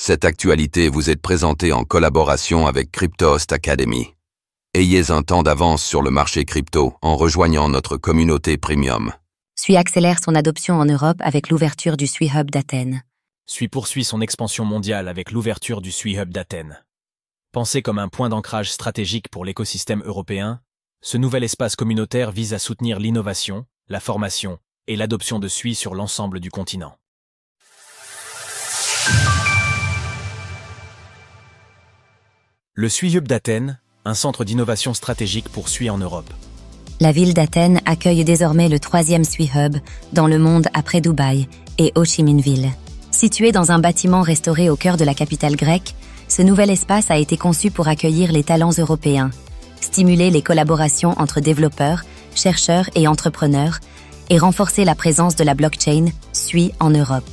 Cette actualité vous est présentée en collaboration avec Cryptost Academy. Ayez un temps d'avance sur le marché crypto en rejoignant notre communauté premium. SUI accélère son adoption en Europe avec l'ouverture du SUI Hub d'Athènes. SUI poursuit son expansion mondiale avec l'ouverture du SUI Hub d'Athènes. Pensé comme un point d'ancrage stratégique pour l'écosystème européen, ce nouvel espace communautaire vise à soutenir l'innovation, la formation et l'adoption de SUI sur l'ensemble du continent. Le SUI Hub d'Athènes, un centre d'innovation stratégique pour SUI en Europe. La ville d'Athènes accueille désormais le 3e SUI Hub dans le monde après Dubaï et Ho Chi Minh Ville. Situé dans un bâtiment restauré au cœur de la capitale grecque, ce nouvel espace a été conçu pour accueillir les talents européens, stimuler les collaborations entre développeurs, chercheurs et entrepreneurs, et renforcer la présence de la blockchain SUI en Europe.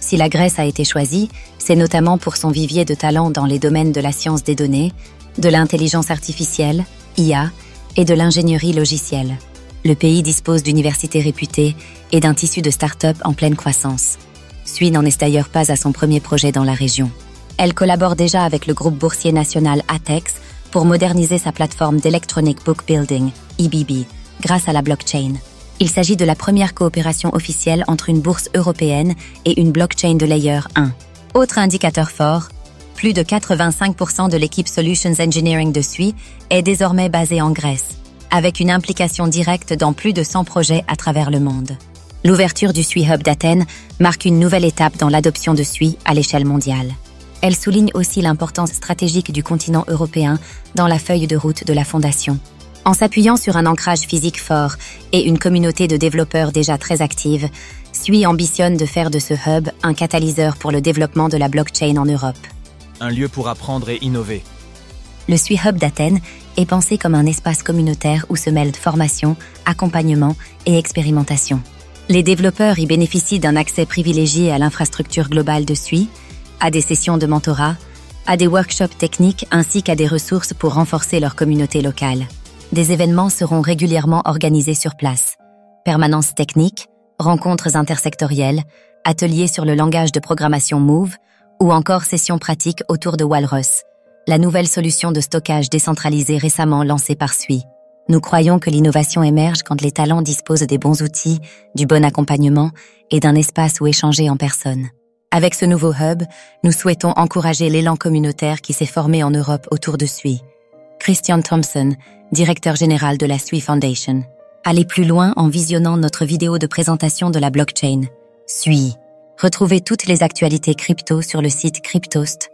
Si la Grèce a été choisie, c'est notamment pour son vivier de talents dans les domaines de la science des données, de l'intelligence artificielle, IA, et de l'ingénierie logicielle. Le pays dispose d'universités réputées et d'un tissu de start-up en pleine croissance. SUI n'en est d'ailleurs pas à son premier projet dans la région. Elle collabore déjà avec le groupe boursier national ATEX pour moderniser sa plateforme d'Electronic Book Building, EBB, grâce à la blockchain. Il s'agit de la première coopération officielle entre une bourse européenne et une blockchain de Layer 1. Autre indicateur fort, plus de 85% de l'équipe Solutions Engineering de SUI est désormais basée en Grèce, avec une implication directe dans plus de 100 projets à travers le monde. L'ouverture du SUI Hub d'Athènes marque une nouvelle étape dans l'adoption de SUI à l'échelle mondiale. Elle souligne aussi l'importance stratégique du continent européen dans la feuille de route de la Fondation. En s'appuyant sur un ancrage physique fort et une communauté de développeurs déjà très active, SUI ambitionne de faire de ce hub un catalyseur pour le développement de la blockchain en Europe. Un lieu pour apprendre et innover. Le SUI Hub d'Athènes est pensé comme un espace communautaire où se mêlent formation, accompagnement et expérimentation. Les développeurs y bénéficient d'un accès privilégié à l'infrastructure globale de SUI, à des sessions de mentorat, à des workshops techniques ainsi qu'à des ressources pour renforcer leur communauté locale. Des événements seront régulièrement organisés sur place. Permanences techniques, rencontres intersectorielles, ateliers sur le langage de programmation Move ou encore sessions pratiques autour de Walrus, la nouvelle solution de stockage décentralisée récemment lancée par SUI. Nous croyons que l'innovation émerge quand les talents disposent des bons outils, du bon accompagnement et d'un espace où échanger en personne. Avec ce nouveau hub, nous souhaitons encourager l'élan communautaire qui s'est formé en Europe autour de SUI. Christian Thompson, directeur général de la SUI Foundation. Allez plus loin en visionnant notre vidéo de présentation de la blockchain. SUI. Retrouvez toutes les actualités crypto sur le site cryptost.fr.